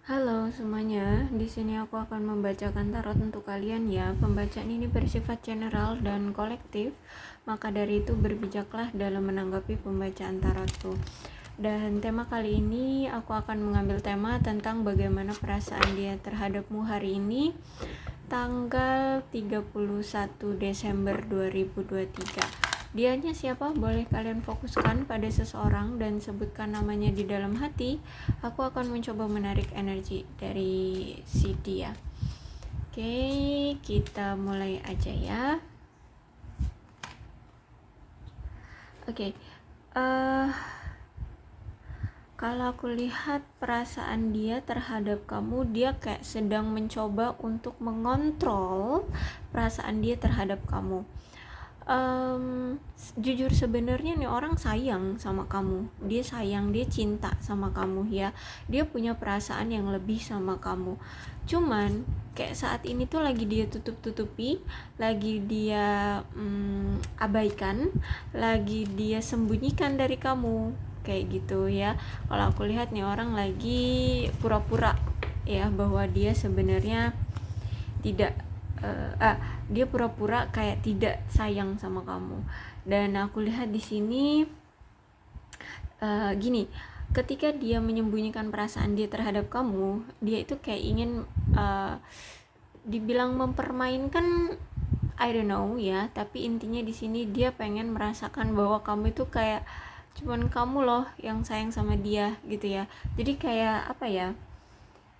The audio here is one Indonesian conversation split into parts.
Halo semuanya, di sini aku akan membacakan tarot untuk kalian ya. Pembacaan ini bersifat general dan kolektif, maka dari itu berbijaklah dalam menanggapi pembacaan tarotku. Dan tema kali ini aku akan mengambil tema tentang bagaimana perasaan dia terhadapmu hari ini, tanggal 31 Desember 2023. Dianya siapa? Boleh kalian fokuskan pada seseorang dan sebutkan namanya di dalam hati. Aku akan mencoba menarik energi dari si dia. Oke, kita mulai aja ya. Oke, kalau aku lihat perasaan dia terhadap kamu, dia kayak sedang mencoba untuk mengontrol perasaan dia terhadap kamu. Jujur sebenarnya nih orang sayang sama kamu, dia sayang, dia cinta sama kamu ya, dia punya perasaan yang lebih sama kamu. Cuman kayak saat ini tuh lagi dia tutup-tutupi, lagi dia abaikan, lagi dia sembunyikan dari kamu kayak gitu ya. Kalau aku lihat nih orang lagi pura-pura ya bahwa dia sebenarnya tidak dia pura-pura kayak tidak sayang sama kamu. Dan aku lihat di sini gini, ketika dia menyembunyikan perasaan dia terhadap kamu, dia itu kayak ingin dibilang mempermainkan, I don't know ya, tapi intinya di sini dia pengen merasakan bahwa kamu itu kayak cuman kamu loh yang sayang sama dia gitu ya. Jadi kayak apa ya,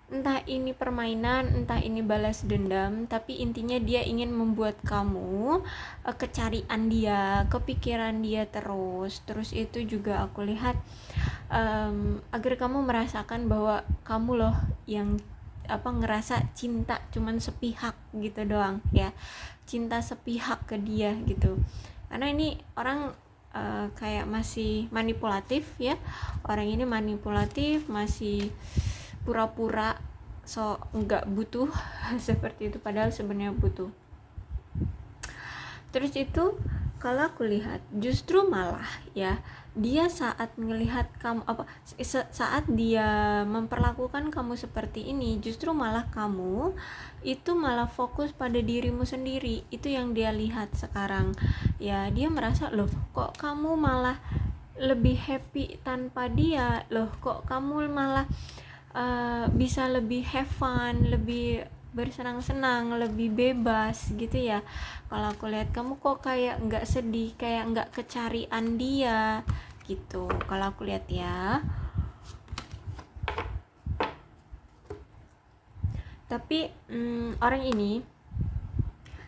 entah ini permainan, entah ini balas dendam, tapi intinya dia ingin membuat kamu kecarian dia, kepikiran dia terus itu juga aku lihat agar kamu merasakan bahwa kamu loh yang ngerasa cinta cuman sepihak gitu doang ya, cinta sepihak ke dia gitu. Karena ini orang kayak masih manipulatif ya, orang ini manipulatif, masih pura-pura so nggak butuh seperti itu, padahal sebenarnya butuh. Terus itu kalau aku lihat justru malah ya, dia saat melihat kamu saat dia memperlakukan kamu seperti ini, justru malah kamu itu malah fokus pada dirimu sendiri. Itu yang dia lihat sekarang ya, dia merasa loh kok kamu malah lebih happy tanpa dia, loh kok kamu malah bisa lebih have fun, lebih bersenang-senang, lebih bebas gitu ya. Kalau aku lihat kamu kok kayak nggak sedih, kayak nggak kecarian dia gitu. Kalau aku lihat ya. Tapi orang ini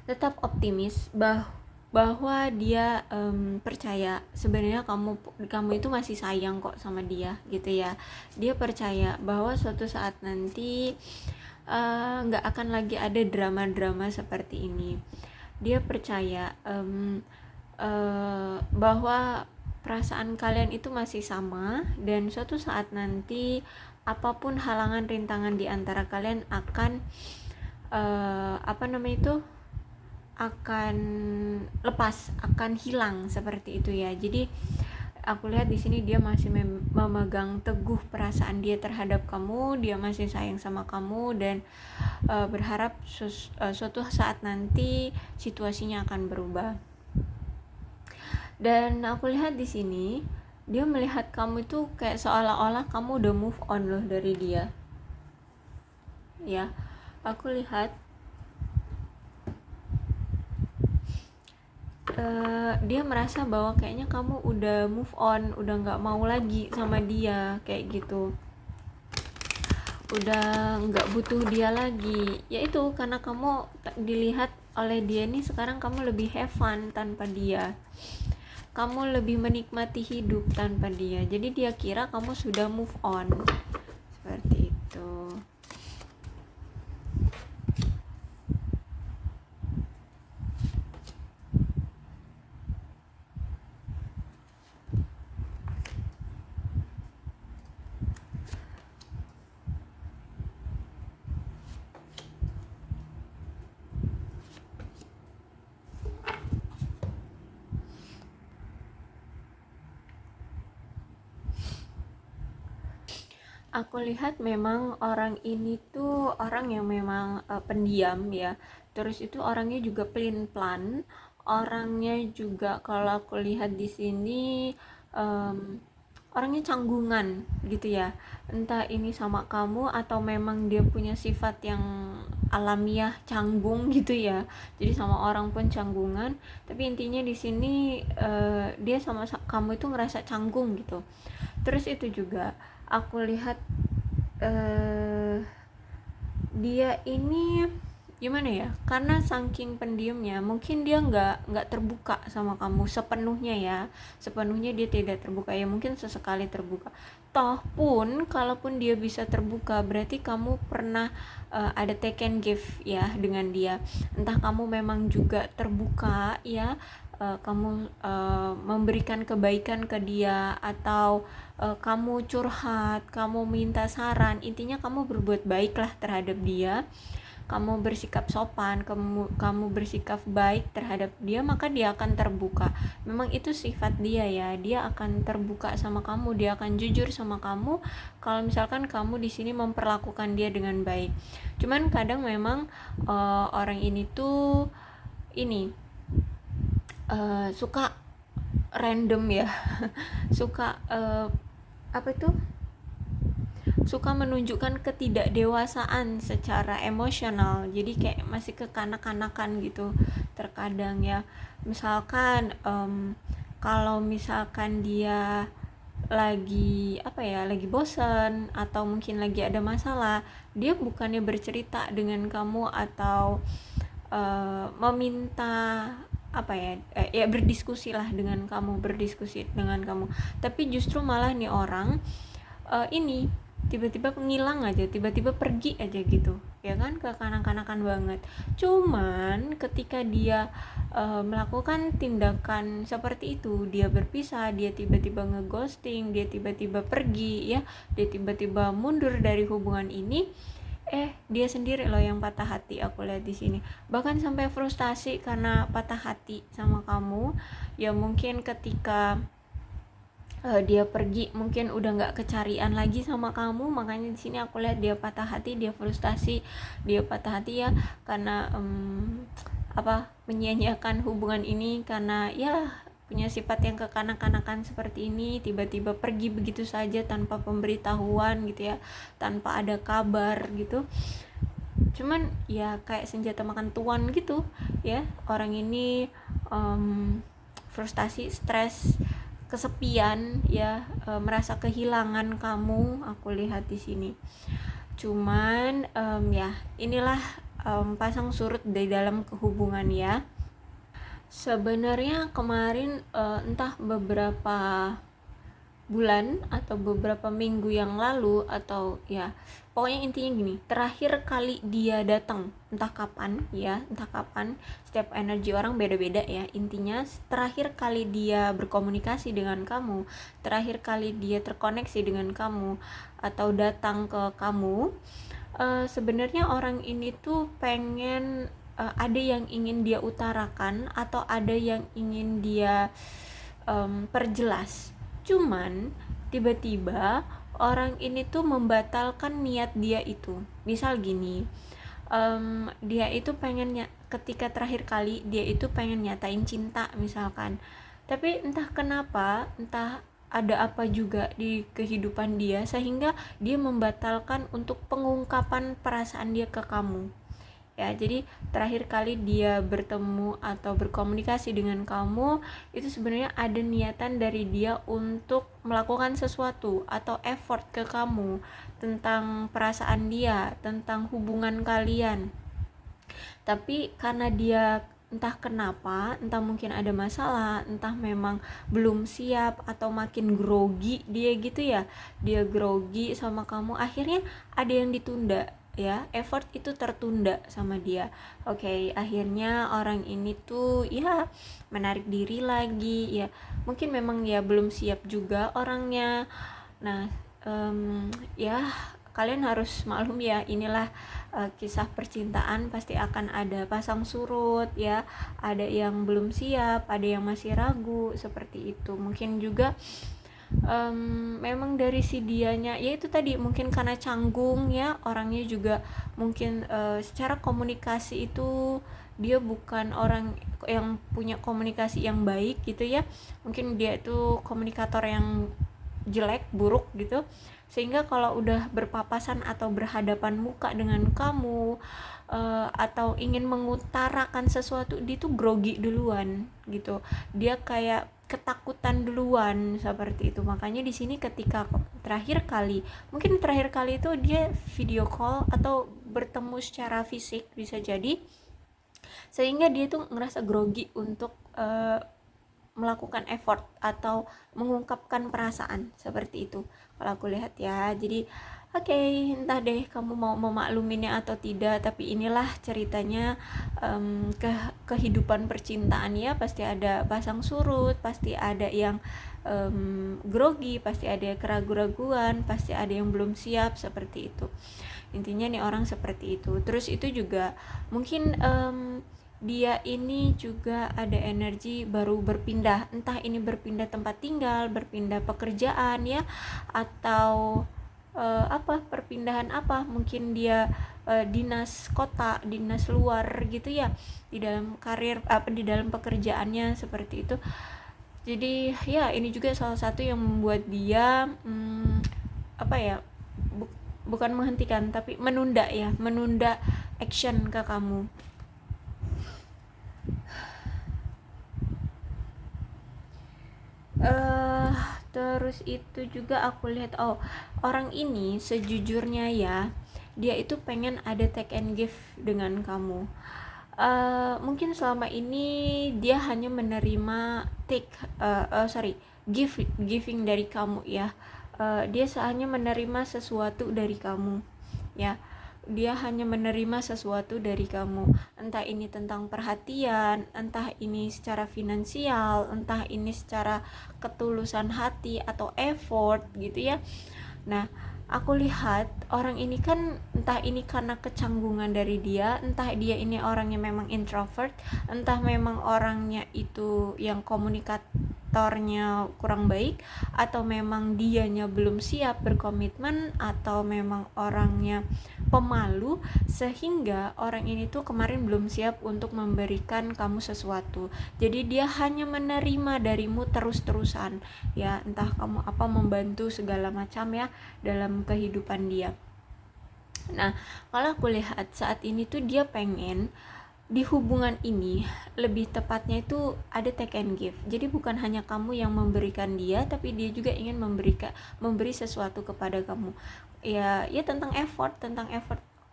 tetap optimis bahwa dia percaya sebenarnya kamu itu masih sayang kok sama dia gitu ya. Dia percaya bahwa suatu saat nanti nggak akan lagi ada drama-drama seperti ini. Dia percaya bahwa perasaan kalian itu masih sama, dan suatu saat nanti apapun halangan rintangan di antara kalian akan akan lepas, akan hilang seperti itu ya. Jadi aku lihat di sini dia masih memegang teguh perasaan dia terhadap kamu, dia masih sayang sama kamu, dan berharap suatu saat nanti situasinya akan berubah. Dan aku lihat di sini dia melihat kamu itu kayak seolah-olah kamu udah move on loh dari dia. Ya, aku lihat dia merasa bahwa kayaknya kamu udah move on, udah nggak mau lagi sama dia kayak gitu, udah nggak butuh dia lagi. Yaitu karena kamu dilihat oleh dia nih, sekarang kamu lebih have fun tanpa dia, kamu lebih menikmati hidup tanpa dia. Jadi dia kira kamu sudah move on seperti itu. Aku lihat memang orang ini tuh orang yang memang pendiam ya. Terus itu orangnya juga pelin-pelan. Orangnya juga kalau aku lihat di sini em, orangnya canggungan gitu ya. Entah ini sama kamu atau memang dia punya sifat yang alamiah canggung gitu ya. Jadi sama orang pun canggungan. Tapi intinya di sini dia sama kamu itu ngerasa canggung gitu. Terus itu juga aku lihat eh, dia ini gimana ya, karena saking pendiamnya mungkin dia nggak terbuka sama kamu sepenuhnya ya, sepenuhnya dia tidak terbuka ya, mungkin sesekali terbuka. Toh pun kalaupun dia bisa terbuka berarti kamu pernah ada take and give ya dengan dia, entah kamu memang juga terbuka ya, kamu memberikan kebaikan ke dia, atau kamu curhat, kamu minta saran, intinya kamu berbuat baik lah terhadap dia, kamu bersikap sopan, kamu bersikap baik terhadap dia, maka dia akan terbuka. Memang itu sifat dia ya, dia akan terbuka sama kamu, dia akan jujur sama kamu kalau misalkan kamu di sini memperlakukan dia dengan baik. Cuman kadang memang orang ini tuh ini suka random ya, suka apa itu, suka menunjukkan ketidakdewasaan secara emosional, jadi kayak masih kekanak-kanakan gitu terkadang ya. Misalkan kalau misalkan dia lagi apa ya, lagi bosan atau mungkin lagi ada masalah, dia bukannya bercerita dengan kamu atau meminta apa ya, ya berdiskusi lah dengan kamu, berdiskusi dengan kamu, tapi justru malah nih orang ini tiba-tiba ngilang aja, tiba-tiba pergi aja gitu ya kan, kekanak-kanakan banget. Cuman ketika dia melakukan tindakan seperti itu, dia berpisah, dia tiba-tiba ngeghosting, dia tiba-tiba pergi ya, dia tiba-tiba mundur dari hubungan ini, dia sendiri loh yang patah hati. Aku lihat di sini bahkan sampai frustasi karena patah hati sama kamu ya. Mungkin ketika dia pergi mungkin udah nggak kecarian lagi sama kamu, makanya di sini aku lihat dia patah hati, dia frustasi, dia patah hati ya karena menyia-nyiakan hubungan ini, karena ya punya sifat yang kekanak-kanakan seperti ini, tiba-tiba pergi begitu saja tanpa pemberitahuan gitu ya, tanpa ada kabar gitu. Cuman ya kayak senjata makan tuan gitu ya, orang ini frustasi, stres, kesepian ya, merasa kehilangan kamu, aku lihat di sini. Cuman ya inilah pasang surut di dalam kehubungan ya. Sebenarnya kemarin entah beberapa bulan atau beberapa minggu yang lalu, atau ya pokoknya intinya gini, terakhir kali dia datang entah kapan ya, entah kapan, setiap energi orang beda-beda ya, intinya terakhir kali dia berkomunikasi dengan kamu, terakhir kali dia terkoneksi dengan kamu atau datang ke kamu, sebenarnya orang ini tuh pengen ada yang ingin dia utarakan atau ada yang ingin dia perjelas. Cuman tiba-tiba orang ini tuh membatalkan niat dia itu. Misal gini, dia itu pengen ketika terakhir kali dia itu pengen nyatain cinta misalkan, tapi entah kenapa, entah ada apa juga di kehidupan dia sehingga dia membatalkan untuk pengungkapan perasaan dia ke kamu ya. Jadi terakhir kali dia bertemu atau berkomunikasi dengan kamu itu sebenarnya ada niatan dari dia untuk melakukan sesuatu atau effort ke kamu tentang perasaan dia, tentang hubungan kalian. Tapi karena dia entah kenapa, entah mungkin ada masalah, entah memang belum siap atau makin grogi dia gitu ya, dia grogi sama kamu, akhirnya ada yang ditunda ya, effort itu tertunda sama dia. Oke, akhirnya orang ini tuh ya menarik diri lagi ya, mungkin memang ya belum siap juga orangnya. Nah ya kalian harus maklum ya, inilah kisah percintaan, pasti akan ada pasang surut ya, ada yang belum siap, ada yang masih ragu seperti itu. Mungkin juga memang dari si dianya ya itu tadi, mungkin karena canggung ya, orangnya juga mungkin secara komunikasi itu dia bukan orang yang punya komunikasi yang baik gitu ya, mungkin dia itu komunikator yang jelek, buruk gitu, sehingga kalau udah berpapasan atau berhadapan muka dengan kamu atau ingin mengutarakan sesuatu, dia tuh grogi duluan gitu, dia kayak ketakutan duluan seperti itu. Makanya di sini ketika terakhir kali, mungkin terakhir kali itu dia video call atau bertemu secara fisik bisa jadi, sehingga dia tuh ngerasa grogi untuk melakukan effort atau mengungkapkan perasaan seperti itu kalau aku lihat ya. Jadi oke, entah deh kamu mau memakluminya atau tidak, tapi inilah ceritanya. Kehidupan percintaan ya, pasti ada pasang surut, pasti ada yang grogi, pasti ada keraguan-raguan, pasti ada yang belum siap seperti itu. Intinya nih orang seperti itu. Terus itu juga mungkin dia ini juga ada energi baru berpindah, entah ini berpindah tempat tinggal, berpindah pekerjaan ya, atau apa, perpindahan apa, mungkin dia dinas kota, dinas luar gitu ya, di dalam karir apa, di dalam pekerjaannya seperti itu. Jadi ya ini juga salah satu yang membuat dia apa ya, bukan menghentikan tapi menunda ya, menunda action ke kamu. eh Terus itu juga aku lihat, orang ini sejujurnya ya, dia itu pengen ada take and give dengan kamu. Mungkin selama ini dia hanya menerima take giving dari kamu ya. Dia hanya menerima sesuatu dari kamu ya, dia hanya menerima sesuatu dari kamu, entah ini tentang perhatian, entah ini secara finansial, entah ini secara ketulusan hati atau effort gitu ya. Nah, aku lihat orang ini kan entah ini karena kecanggungan dari dia, entah dia ini orangnya memang introvert, entah memang orangnya itu yang komunikatornya kurang baik, atau memang dianya belum siap berkomitmen, atau memang orangnya pemalu, sehingga orang ini tuh kemarin belum siap untuk memberikan kamu sesuatu. Jadi dia hanya menerima darimu terus-terusan ya, entah kamu apa, membantu segala macam ya dalam kehidupan dia. Nah, kalau aku lihat saat ini tuh dia pengen di hubungan ini, lebih tepatnya itu ada take and give. Jadi bukan hanya kamu yang memberikan dia, tapi dia juga ingin memberi sesuatu kepada kamu. Ya tentang effort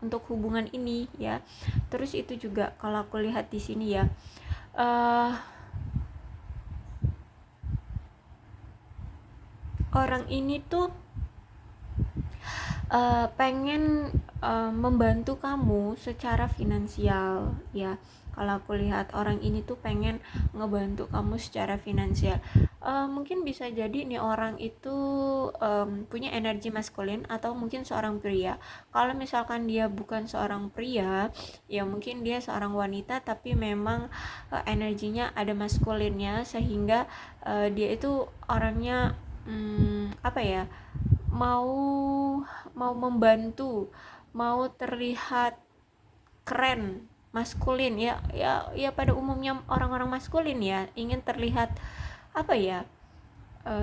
untuk hubungan ini ya. Terus itu juga kalau aku lihat di sini ya, orang ini tuh pengen membantu kamu secara finansial ya. Kalau aku lihat orang ini tuh pengen ngebantu kamu secara finansial. Mungkin bisa jadi nih orang itu punya energi maskulin atau mungkin seorang pria. Kalau misalkan dia bukan seorang pria, ya mungkin dia seorang wanita, tapi memang energinya ada maskulinnya, sehingga dia itu orangnya apa ya, mau mau membantu, mau terlihat keren, maskulin ya, ya pada umumnya orang-orang maskulin ya ingin terlihat apa ya,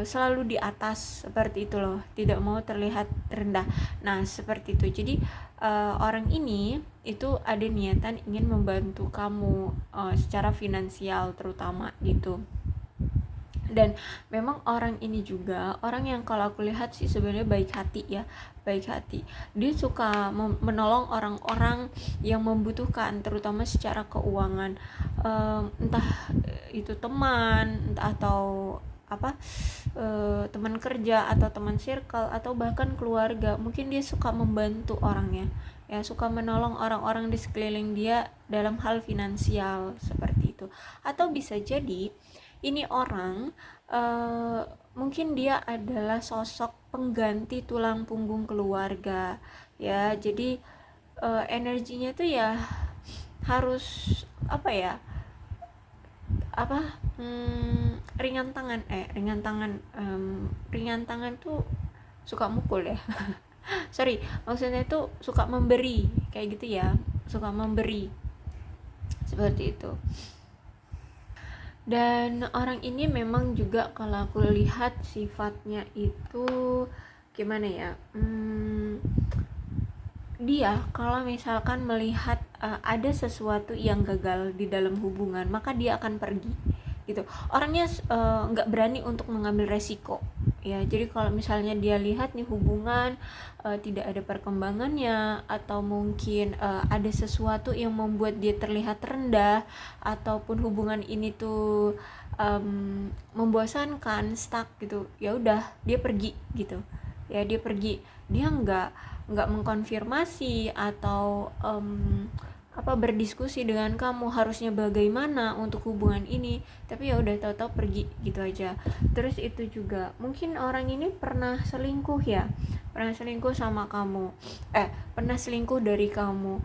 selalu di atas seperti itu loh, tidak mau terlihat rendah. Nah seperti itu. Jadi orang ini itu ada niatan ingin membantu kamu secara finansial terutama gitu. Dan memang orang ini juga orang yang kalau aku lihat sih sebenarnya baik hati ya, baik hati. Dia suka menolong orang-orang yang membutuhkan, terutama secara keuangan, entah itu teman, entah atau apa, teman kerja atau teman circle atau bahkan keluarga. Mungkin dia suka membantu orangnya ya, suka menolong orang-orang di sekeliling dia dalam hal finansial seperti itu. Atau bisa jadi ini orang mungkin dia adalah sosok pengganti tulang punggung keluarga ya. Jadi energinya tuh ya harus apa ya, apa, ringan tangan tuh suka mukul ya. Sorry, maksudnya itu suka memberi kayak gitu ya, suka memberi seperti itu. Dan orang ini memang juga kalau aku lihat sifatnya itu gimana ya, dia kalau misalkan melihat ada sesuatu yang gagal di dalam hubungan, maka dia akan pergi gitu. Orangnya nggak berani untuk mengambil resiko ya. Jadi kalau misalnya dia lihat nih hubungan tidak ada perkembangannya, atau mungkin ada sesuatu yang membuat dia terlihat rendah, ataupun hubungan ini tuh membosankan, stuck gitu, ya udah dia pergi gitu ya. Dia pergi, dia nggak mengkonfirmasi atau berdiskusi dengan kamu harusnya bagaimana untuk hubungan ini, tapi ya udah tahu-tahu pergi gitu aja. Terus itu juga mungkin orang ini pernah selingkuh ya, pernah selingkuh sama kamu, pernah selingkuh dari kamu.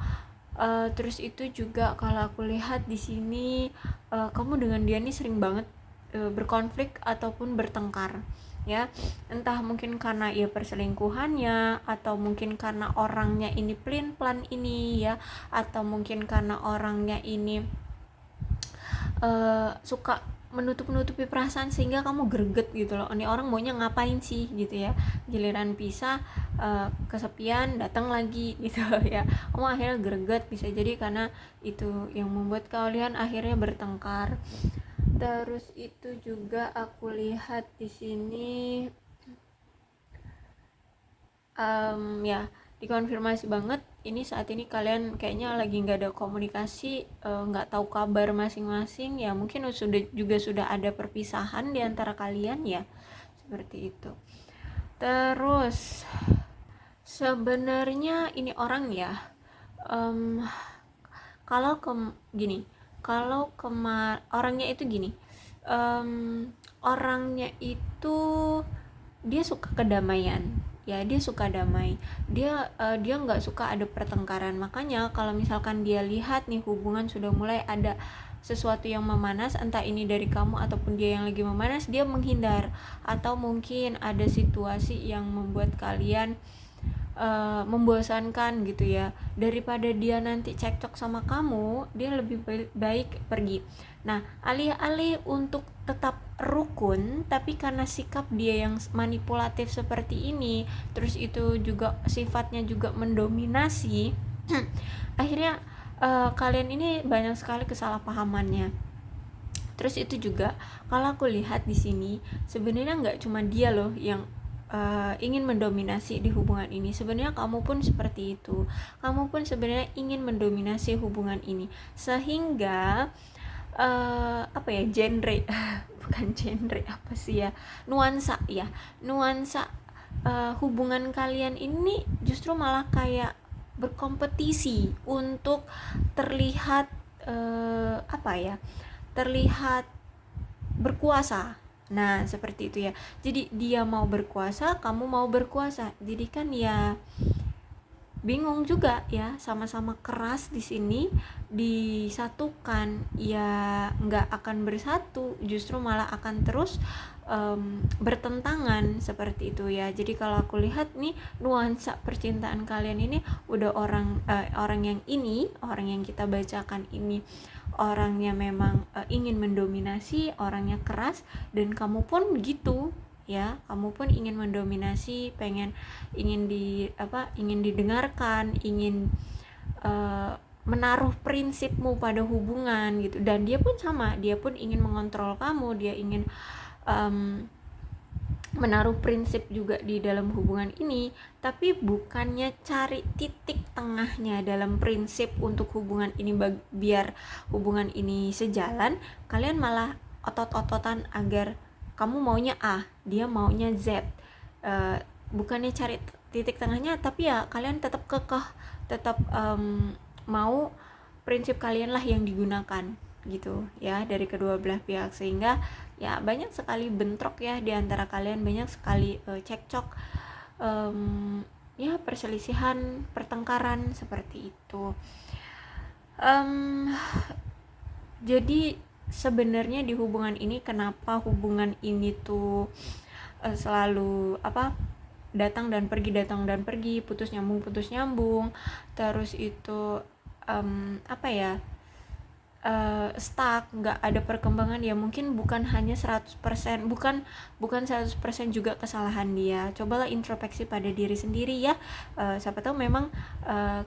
Terus itu juga kalau aku lihat di sini kamu dengan dia nih sering banget berkonflik ataupun bertengkar ya. Entah mungkin karena ya perselingkuhannya, atau mungkin karena orangnya ini pelin-pelan ini ya, atau mungkin karena orangnya ini suka menutupi perasaan sehingga kamu greget gitu loh. Ini orang maunya ngapain sih gitu ya, giliran pisah kesepian datang lagi gitu ya. Kamu akhirnya greget, bisa jadi karena itu yang membuat kalian akhirnya bertengkar. Terus itu juga aku lihat di sini ya dikonfirmasi banget ini saat ini kalian kayaknya lagi nggak ada komunikasi, nggak tahu kabar masing-masing ya. Mungkin sudah ada perpisahan di antara kalian ya, seperti itu. Terus sebenarnya ini orang ya, kalau gini, kalau orangnya itu gini, orangnya itu dia suka kedamaian ya, dia suka damai, dia nggak suka ada pertengkaran. Makanya kalau misalkan dia lihat nih hubungan sudah mulai ada sesuatu yang memanas, entah ini dari kamu ataupun dia yang lagi memanas, dia menghindar. Atau mungkin ada situasi yang membuat kalian membosankan gitu ya, daripada dia nanti cekcok sama kamu, dia lebih baik pergi. Nah, alih-alih untuk tetap rukun, tapi karena sikap dia yang manipulatif seperti ini, terus itu juga sifatnya juga mendominasi, akhirnya kalian ini banyak sekali kesalahpahamannya. Terus itu juga kalau aku lihat di sini sebenarnya nggak cuma dia loh yang ingin mendominasi di hubungan ini. Sebenarnya kamu pun seperti itu. Kamu pun sebenarnya ingin mendominasi hubungan ini, sehingga genre bukan genre, apa sih ya, nuansa ya, nuansa hubungan kalian ini justru malah kayak berkompetisi untuk terlihat terlihat berkuasa. Nah, seperti itu ya. Jadi dia mau berkuasa, kamu mau berkuasa. Jadi kan ya bingung juga ya, sama-sama keras di sini, disatukan ya nggak akan bersatu, justru malah akan terus bertentangan seperti itu ya. Jadi kalau aku lihat nih nuansa percintaan kalian ini udah orang yang kita bacakan ini orangnya memang ingin mendominasi, orangnya keras, dan kamu pun gitu ya, kamu pun ingin mendominasi, ingin didengarkan, ingin menaruh prinsipmu pada hubungan gitu. Dan dia pun sama, dia pun ingin mengontrol kamu, dia ingin menaruh prinsip juga di dalam hubungan ini, tapi bukannya cari titik tengahnya dalam prinsip untuk hubungan ini biar hubungan ini sejalan. Kalian malah otot-ototan agar kamu maunya A, dia maunya Z. Bukannya cari titik tengahnya, tapi ya kalian tetap kekeh, tetap mau prinsip kalian lah yang digunakan gitu ya, dari kedua belah pihak, sehingga ya banyak sekali bentrok ya di antara kalian, banyak sekali cekcok, ya perselisihan, pertengkaran seperti itu. Jadi sebenarnya di hubungan ini kenapa hubungan ini tuh selalu datang dan pergi, putus nyambung, terus itu stuck, nggak ada perkembangan. Ya mungkin bukan hanya 100%, bukan 100% juga kesalahan dia. Cobalah introspeksi pada diri sendiri ya. Siapa tahu memang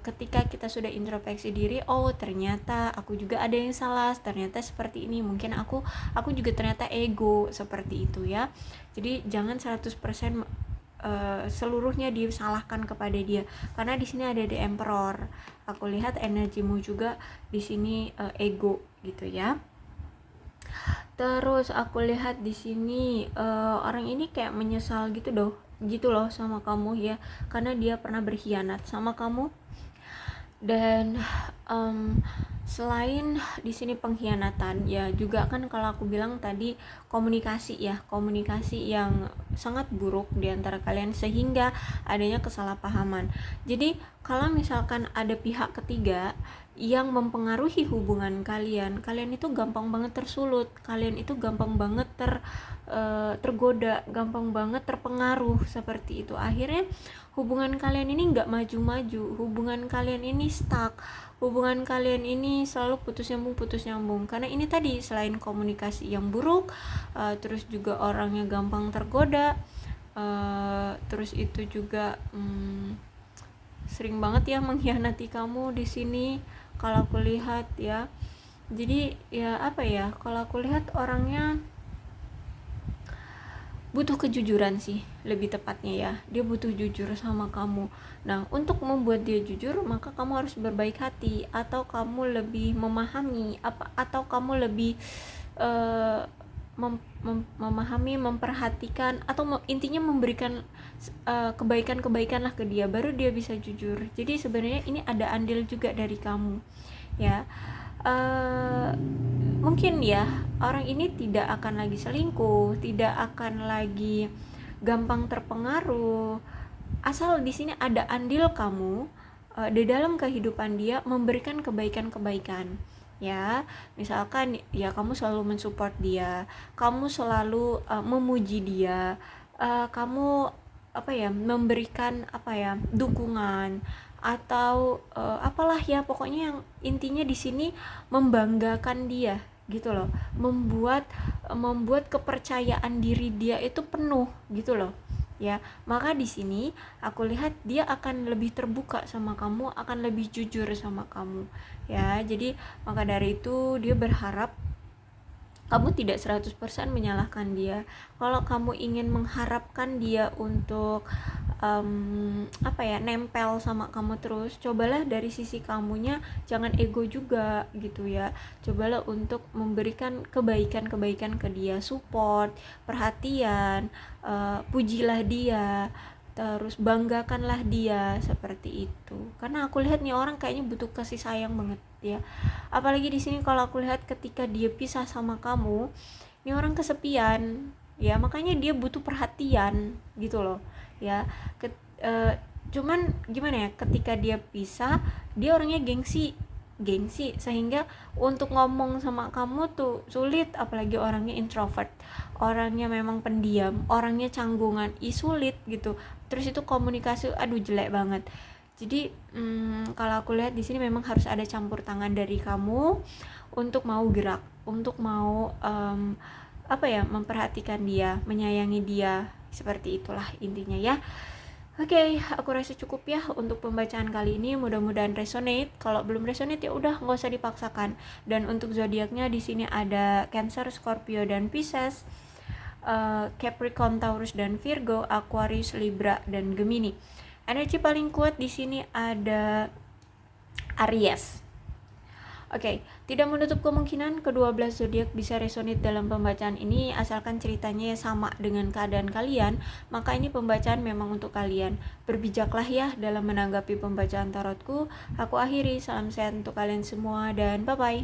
ketika kita sudah introspeksi diri, oh ternyata aku juga ada yang salah, ternyata seperti ini, mungkin aku juga ternyata ego seperti itu ya. Jadi jangan 100% seluruhnya disalahkan kepada dia, karena di sini ada the emperor. Aku lihat energimu juga di sini ego gitu ya. Terus aku lihat di sini orang ini kayak menyesal gitu loh sama kamu ya, karena dia pernah berkhianat sama kamu. Dan selain di sini pengkhianatan ya juga kan, kalau aku bilang tadi komunikasi yang sangat buruk di antara kalian sehingga adanya kesalahpahaman. Jadi kalau misalkan ada pihak ketiga yang mempengaruhi hubungan kalian itu gampang banget tersulut, kalian itu gampang banget tergoda, gampang banget terpengaruh seperti itu. Akhirnya hubungan kalian ini nggak maju-maju, hubungan kalian ini stuck, hubungan kalian ini selalu putus nyambung, karena ini tadi selain komunikasi yang buruk, terus juga orangnya gampang tergoda, terus itu juga sering banget ya mengkhianati kamu di sini kalau aku lihat ya. Jadi ya kalau aku lihat orangnya butuh kejujuran sih, lebih tepatnya ya, dia butuh jujur sama kamu. Nah, untuk membuat dia jujur, maka kamu harus berbaik hati, atau kamu lebih memahami atau kamu lebih memahami, memperhatikan, atau intinya memberikan kebaikan lah ke dia, baru dia bisa jujur. Jadi sebenarnya ini ada andil juga dari kamu ya. Mungkin ya orang ini tidak akan lagi selingkuh, tidak akan lagi gampang terpengaruh, asal di sini ada andil kamu di dalam kehidupan dia, memberikan kebaikan ya. Misalkan ya kamu selalu mensupport dia, kamu selalu memuji dia, kamu memberikan dukungan, atau apalah ya, pokoknya yang intinya di sini membanggakan dia gitu loh, membuat kepercayaan diri dia itu penuh gitu loh ya. Maka di sini aku lihat dia akan lebih terbuka sama kamu, akan lebih jujur sama kamu ya. Jadi maka dari itu dia berharap kamu tidak 100% menyalahkan dia. Kalau kamu ingin mengharapkan dia untuk nempel sama kamu terus, cobalah dari sisi kamunya jangan ego juga gitu ya. Cobalah untuk memberikan kebaikan ke dia, support, perhatian, pujilah dia, terus banggakanlah dia seperti itu. Karena aku lihat nih orang kayaknya butuh kasih sayang banget ya. Apalagi di sini kalau aku lihat ketika dia pisah sama kamu, ini orang kesepian ya, makanya dia butuh perhatian gitu loh ya. Cuman gimana ya, ketika dia pisah dia orangnya gengsi sehingga untuk ngomong sama kamu tuh sulit, apalagi orangnya introvert, orangnya memang pendiam, orangnya canggungan, sulit gitu. Terus itu komunikasi jelek banget. Jadi kalau aku lihat di sini memang harus ada campur tangan dari kamu untuk mau gerak, untuk mau memperhatikan dia, menyayangi dia, seperti itulah intinya ya. Oke, aku rasa cukup ya untuk pembacaan kali ini. Mudah-mudahan resonate. Kalau belum resonate ya udah nggak usah dipaksakan. Dan untuk zodiaknya di sini ada Cancer, Scorpio dan Pisces, Capricorn, Taurus dan Virgo, Aquarius, Libra dan Gemini. Energi paling kuat di sini ada Aries. Oke, tidak menutup kemungkinan kedua belas zodiak bisa resonate dalam pembacaan ini, asalkan ceritanya sama dengan keadaan kalian, maka ini pembacaan memang untuk kalian. Berbijaklah ya dalam menanggapi pembacaan tarotku. Aku akhiri, salam sehat untuk kalian semua dan bye-bye.